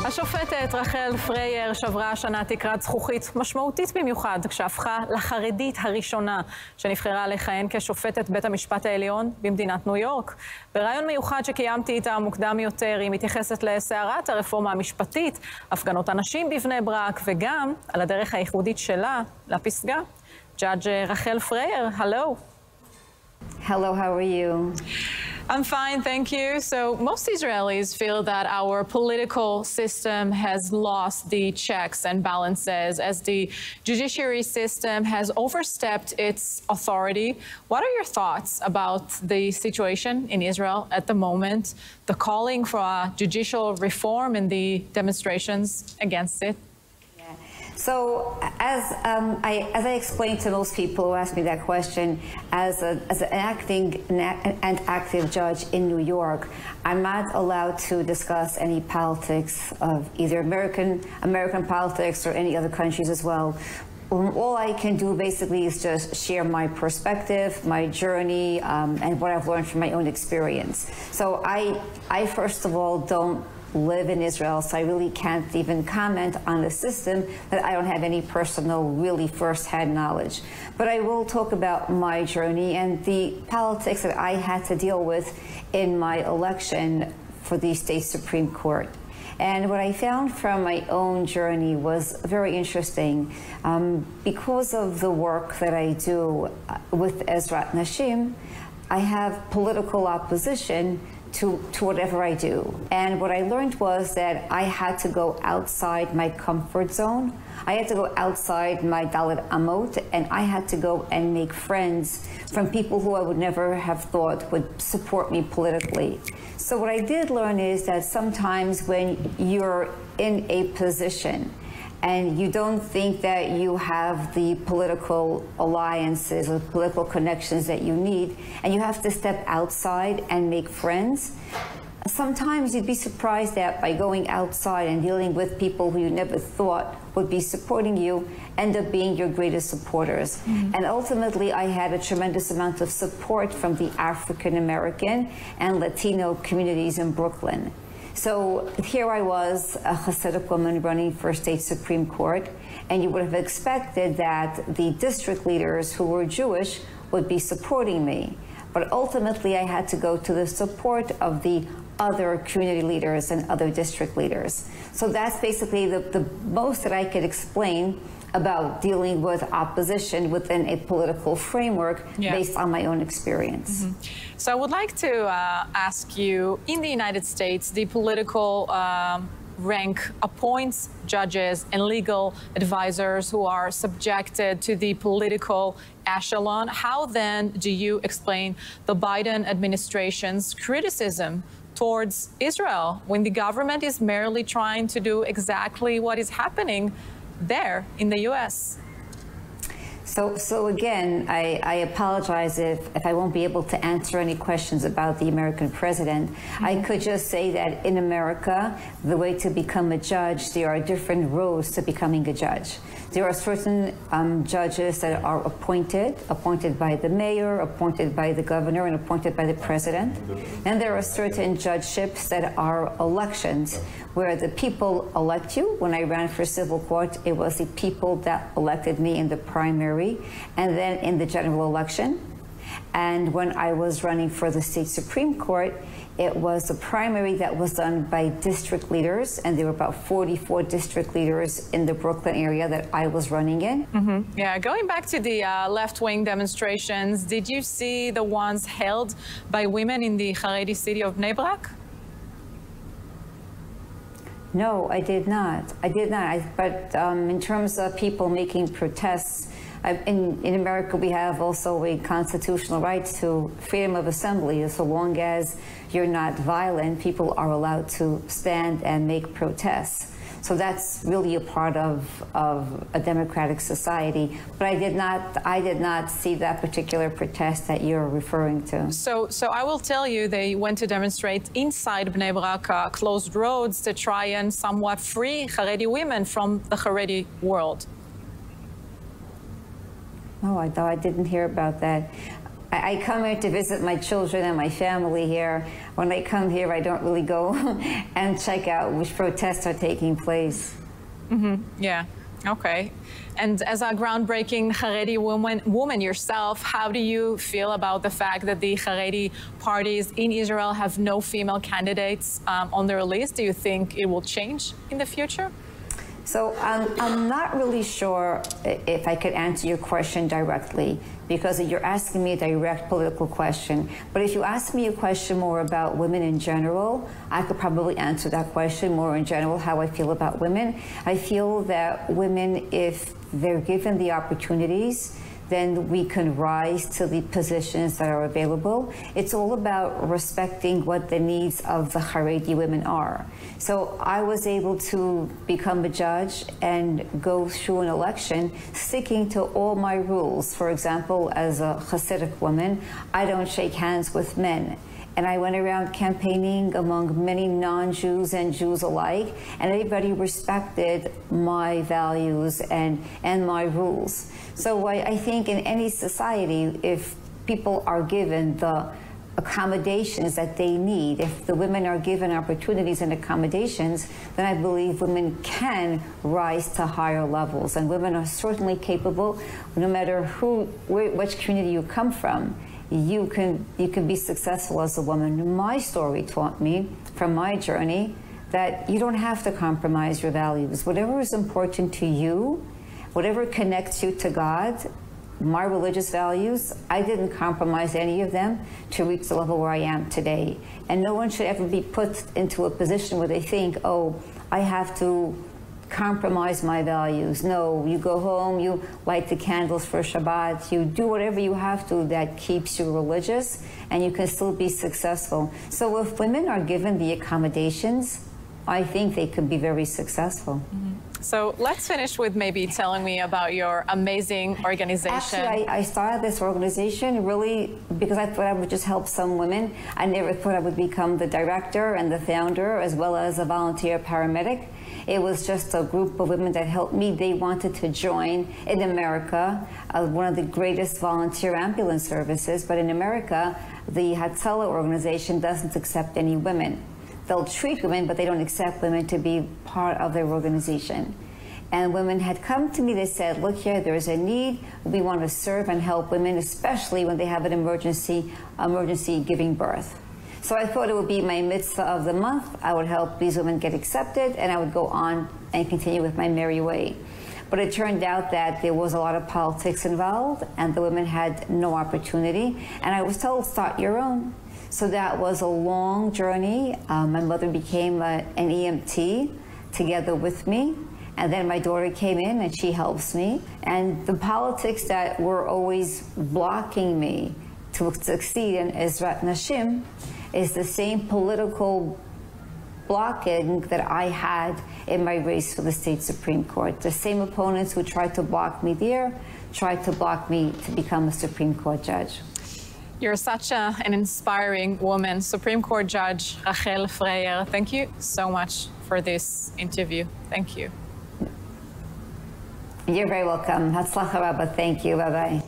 השופטת רחל פרייר שברה השנה תקרת זכוכית משמעותית במיוחד כשהפכה לחרדית הראשונה שנבחרה לכהן כשופטת בית המשפט העליון במדינת ניו יורק. בראיון מיוחד שקיימתי איתה מוקדם יותר היא מתייחסת לסערת הרפורמה המשפטית, הפגנות הנשים בבני ברק וגם על הדרך הייחודית שלה לפסגה. Judge רחל פרייר, hello. Hello, how are you? I'm fine, thank you. So most Israelis feel that our political system has lost the checks and balances as the judiciary system has overstepped its authority. What are your thoughts about the situation in Israel at the moment, the calling for a judicial reform and the demonstrations against it? So, as I explained to most people who ask me that question, as an acting and active judge in New York, I'm not allowed to discuss any politics of either American politics or any other countries as well. All I can do basically is just share my perspective, my journey, and what I've learned from my own experience. So I first of all don't live in Israel, so I really can't even comment on the system that I don't have any personal, really first-hand knowledge. But I will talk about my journey and the politics that I had to deal with in my election for the state Supreme Court. And what I found from my own journey was very interesting. Because of the work that I do with Ezrat Nashim, I have political opposition to whatever I do. And what I learned was that I had to go outside my comfort zone. I had to go outside my Dalet Amot, and I had to go and make friends from people who I would never have thought would support me politically. So what I did learn is that sometimes when you're in a position and you don't think that you have the political alliances or political connections that you need, and you have to step outside and make friends, sometimes you'd be surprised that by going outside and dealing with people who you never thought would be supporting you, end up being your greatest supporters. And ultimately, I had a tremendous amount of support from the African American and Latino communities in Brooklyn. So here I was, a Hasidic woman running for state Supreme Court, and you would have expected that the district leaders who were Jewish would be supporting me. But ultimately, I had to go to the support of the other community leaders and other district leaders. So that's basically the most that I could explain about dealing with opposition within a political framework based on my own experience. So I would like to ask you, in the United States, the political rank appoints judges and legal advisors who are subjected to the political echelon. How then do you explain the Biden administration's criticism towards Israel when the government is merely trying to do exactly what is happening there in the U.S.? So again, I apologize if I won't be able to answer any questions about the American president. I could just say that in America, the way to become a judge, there are different roads to becoming a judge. There are certain judges that are appointed by the mayor, appointed by the governor, and appointed by the president. And there are certain judgeships that are elections, where the people elect you. When I ran for civil court, it was the people that elected me in the primary and then in the general election. And when I was running for the state Supreme Court, it was a primary that was done by district leaders, and there were about 44 district leaders in the Brooklyn area that I was running in. Yeah, going back to the left-wing demonstrations, did you see the ones held by women in the Haredi city of Bnei Brak? No, I did not. But in terms of people making protests, in America, we have also a constitutional right to freedom of assembly. So long as you're not violent, people are allowed to stand and make protests. So that's really a part of a democratic society. But I did not see that particular protest that you're referring to. So I will tell you, they went to demonstrate inside Bnei Brak, closed roads to try and somewhat free Haredi women from the Haredi world. Oh, I didn't hear about that. I come here to visit my children and my family here. When I come here, I don't really go and check out which protests are taking place. Yeah, okay. And as a groundbreaking Haredi woman yourself, how do you feel about the fact that the Haredi parties in Israel have no female candidates on their list? Do you think it will change in the future? So I'm not really sure if I could answer your question directly, because you're asking me a direct political question. But if you ask me a question more about women in general, I could probably answer that question more in general, how I feel about women. I feel that women, if they're given the opportunities, then we can rise to the positions that are available. It's all about respecting what the needs of the Haredi women are. So I was able to become a judge and go through an election sticking to all my rules. For example, as a Hasidic woman, I don't shake hands with men. And I went around campaigning among many non-Jews and Jews alike, and everybody respected my values and my rules. So I think in any society, if people are given the accommodations that they need, if the women are given opportunities and accommodations, then I believe women can rise to higher levels. And women are certainly capable, no matter which community you come from. You can be successful as a woman. My story taught me from my journey that you don't have to compromise your values. Whatever is important to you, whatever connects you to God, my religious values, I didn't compromise any of them to reach the level where I am today. And no one should ever be put into a position where they think, oh, I have to compromise my values. No, you go home, you light the candles for Shabbat, you do whatever you have to that keeps you religious, and you can still be successful. So if women are given the accommodations, I think they could be very successful. So let's finish with maybe telling me about your amazing organization. Actually, I started this organization really because I thought I would just help some women. I never thought I would become the director and the founder as well as a volunteer paramedic. It was just a group of women that helped me. They wanted to join in America, one of the greatest volunteer ambulance services. But in America, the Hatzalah organization doesn't accept any women. They'll treat women, but they don't accept women to be part of their organization. And women had come to me, they said, look here, there's a need. We want to serve and help women, especially when they have an emergency giving birth. So I thought it would be my mitzvah of the month. I would help these women get accepted, and I would go on and continue with my merry way. But it turned out that there was a lot of politics involved, and the women had no opportunity. And I was told, start your own. So that was a long journey. My mother became an EMT together with me. And then my daughter came in and she helps me. And the politics that were always blocking me to succeed in Ezrat Nashim is the same political blocking that I had in my race for the state Supreme Court. The same opponents who tried to block me there tried to block me to become a Supreme Court judge. You're such an inspiring woman, Supreme Court Judge Rachel Freier. Thank you so much for this interview. Thank you. You're very welcome. Hatzlacha Rabba. Thank you. Bye-bye.